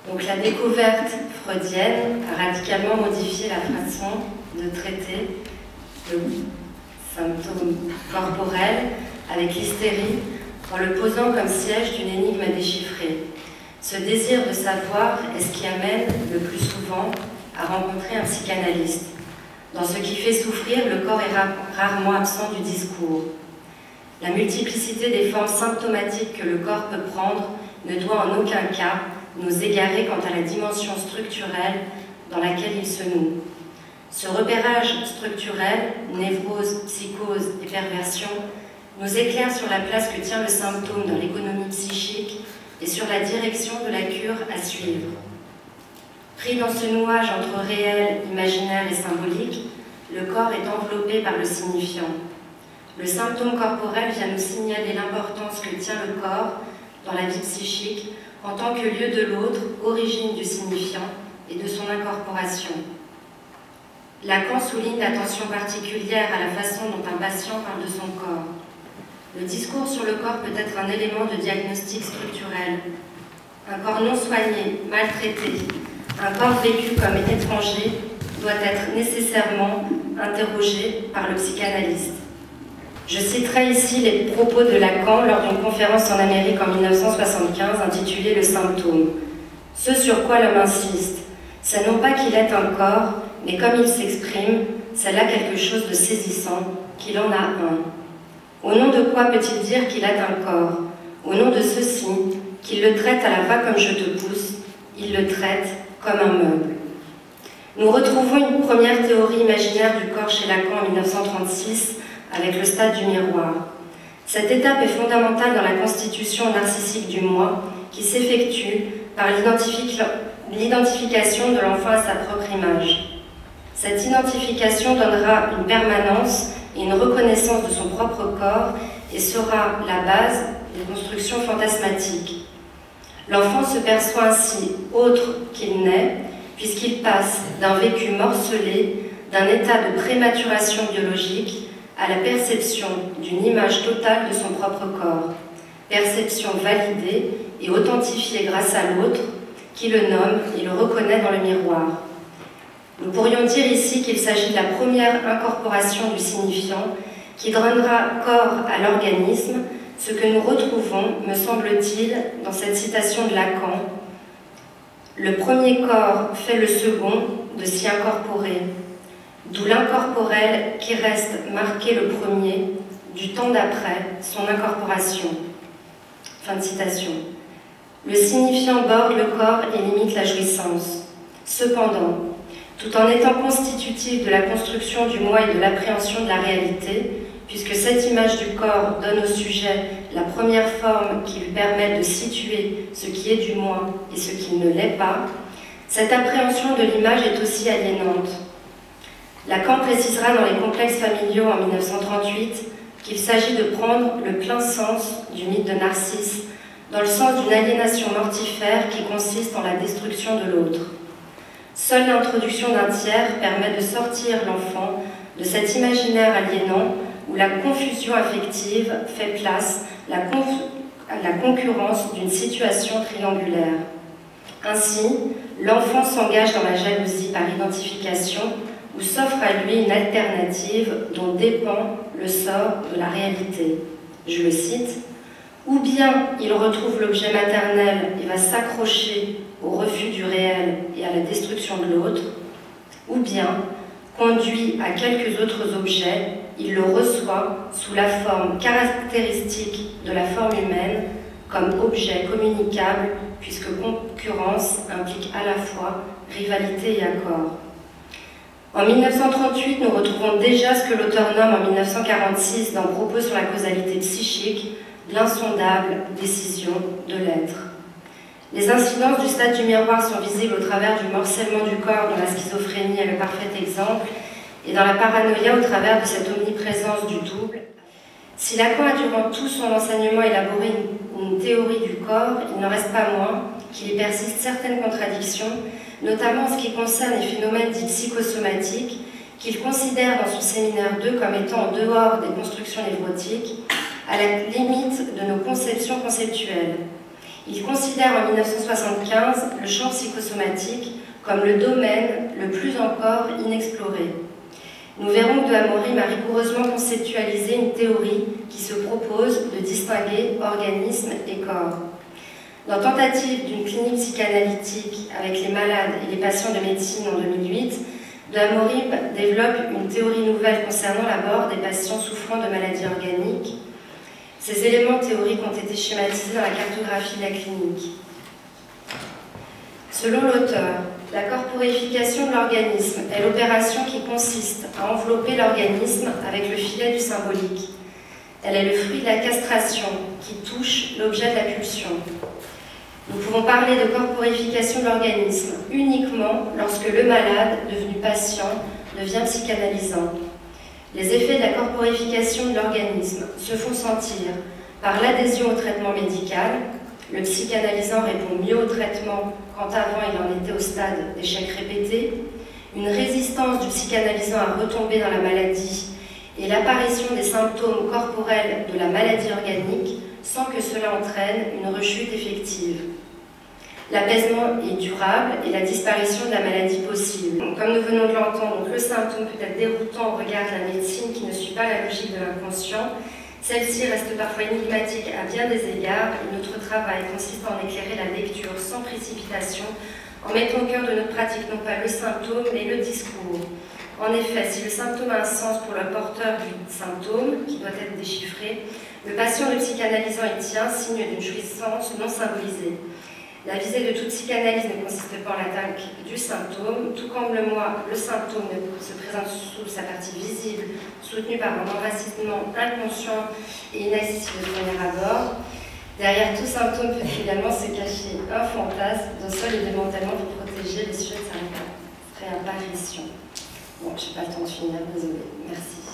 Donc la découverte freudienne a radicalement modifié la façon de traiter le symptôme corporel avec l'hystérie en le posant comme siège d'une énigme à déchiffrer. Ce désir de savoir est ce qui amène le plus souvent à rencontrer un psychanalyste. Dans ce qui fait souffrir, le corps est rarement absent du discours. La multiplicité des formes symptomatiques que le corps peut prendre ne doit en aucun cas nous égarer quant à la dimension structurelle dans laquelle il se noue. Ce repérage structurel, névrose, psychose et perversion, nous éclaire sur la place que tient le symptôme dans l'économie psychique et sur la direction de la cure à suivre. Pris dans ce nouage entre réel, imaginaire et symbolique, le corps est enveloppé par le signifiant. Le symptôme corporel vient nous signaler l'importance que tient le corps dans la vie psychique en tant que lieu de l'autre, origine du signifiant et de son incorporation. Lacan souligne l'attention particulière à la façon dont un patient parle de son corps. Le discours sur le corps peut être un élément de diagnostic structurel. Un corps non soigné, maltraité, un corps vécu comme étranger doit être nécessairement interrogé par le psychanalyste. Je citerai ici les propos de Lacan lors d'une conférence en Amérique en 1975 intitulée « Le symptôme ». Ce sur quoi l'homme insiste, c'est non pas qu'il est un corps, mais comme il s'exprime, c'est là quelque chose de saisissant, qu'il en a un. Au nom de quoi peut-il dire qu'il a un corps? Au nom de ceci, qu'il le traite à la va comme je te pousse, il le traite comme un meuble. Nous retrouvons une première théorie imaginaire du corps chez Lacan en 1936, avec le stade du miroir. Cette étape est fondamentale dans la constitution narcissique du moi, qui s'effectue par l'identification de l'enfant à sa propre image. Cette identification donnera une permanence et une reconnaissance de son propre corps et sera la base des constructions fantasmatiques. L'enfant se perçoit ainsi autre qu'il n'est, puisqu'il passe d'un vécu morcelé, d'un état de prématuration biologique, à la perception d'une image totale de son propre corps, perception validée et authentifiée grâce à l'autre, qui le nomme et le reconnaît dans le miroir. Nous pourrions dire ici qu'il s'agit de la première incorporation du signifiant qui donnera corps à l'organisme, ce que nous retrouvons, me semble-t-il, dans cette citation de Lacan. Le premier corps fait le second de s'y incorporer. D'où l'incorporel qui reste marqué le premier, du temps d'après, son incorporation. Fin de citation. Le signifiant borde le corps et limite la jouissance. Cependant, tout en étant constitutif de la construction du moi et de l'appréhension de la réalité, puisque cette image du corps donne au sujet la première forme qui lui permet de situer ce qui est du moi et ce qui ne l'est pas, cette appréhension de l'image est aussi aliénante. Lacan précisera dans les complexes familiaux en 1938 qu'il s'agit de prendre le plein sens du mythe de Narcisse, dans le sens d'une aliénation mortifère qui consiste en la destruction de l'autre. Seule l'introduction d'un tiers permet de sortir l'enfant de cet imaginaire aliénant où la confusion affective fait place à la concurrence d'une situation triangulaire. Ainsi, l'enfant s'engage dans la jalousie par identification où s'offre à lui une alternative dont dépend le sort de la réalité. Je le cite, « Ou bien il retrouve l'objet maternel et va s'accrocher au refus du réel et à la destruction de l'autre, ou bien, conduit à quelques autres objets, il le reçoit sous la forme caractéristique de la forme humaine comme objet communicable, puisque concurrence implique à la fois rivalité et accord. » En 1938, nous retrouvons déjà ce que l'auteur nomme en 1946 dans Propos sur la causalité psychique, l'insondable décision de l'être. Les incidences du stade du miroir sont visibles au travers du morcellement du corps dont la schizophrénie est le parfait exemple, et dans la paranoïa au travers de cette omniprésence du double. Si Lacan a durant tout son enseignement élaboré une théorie du corps, il n'en reste pas moins qu'il y persiste certaines contradictions, notamment en ce qui concerne les phénomènes dits psychosomatiques, qu'il considère dans son séminaire 2 comme étant en dehors des constructions névrotiques, à la limite de nos conceptions conceptuelles. Il considère en 1975 le champ psychosomatique comme le domaine le plus encore inexploré. Nous verrons que de Amorim a rigoureusement conceptualisé une théorie qui se propose de distinguer organisme et corps. Dans Tentative d'une clinique psychanalytique avec les malades et les patients de médecine en 2008, de Amorim développe une théorie nouvelle concernant la mort des patients souffrant de maladies organiques. Ces éléments théoriques ont été schématisés dans la cartographie de la clinique. Selon l'auteur, la corporification de l'organisme est l'opération qui consiste à envelopper l'organisme avec le filet du symbolique. Elle est le fruit de la castration qui touche l'objet de la pulsion. Nous pouvons parler de corporification de l'organisme uniquement lorsque le malade, devenu patient, devient psychanalysant. Les effets de la corporification de l'organisme se font sentir par l'adhésion au traitement médical. Le psychanalysant répond mieux au traitement quand avant il en était au stade d'échec répété, une résistance du psychanalysant à retomber dans la maladie et l'apparition des symptômes corporels de la maladie organique sans que cela entraîne une rechute effective. L'apaisement est durable et la disparition de la maladie possible. Comme nous venons de l'entendre, le symptôme peut être déroutant au regard de la médecine qui ne suit pas la logique de l'inconscient. Celle-ci reste parfois énigmatique à bien des égards et notre travail consiste à en éclairer la lecture sans précipitation en mettant au cœur de notre pratique non pas le symptôme mais le discours. En effet, si le symptôme a un sens pour le porteur du symptôme, qui doit être déchiffré, le patient de psychanalysant y tient, signe d'une jouissance non symbolisée. La visée de toute psychanalyse ne consiste pas en l'attaque du symptôme, tout comme le symptôme se présente sous sa partie visible, soutenu par un enracinement inconscient et inaccessible de premier abord. Derrière tout symptôme peut également se cacher un fantasme d'un seul et démantèlement pour protéger les sujets de sa réapparition. Bon, je n'ai pas le temps de finir, désolée. Merci.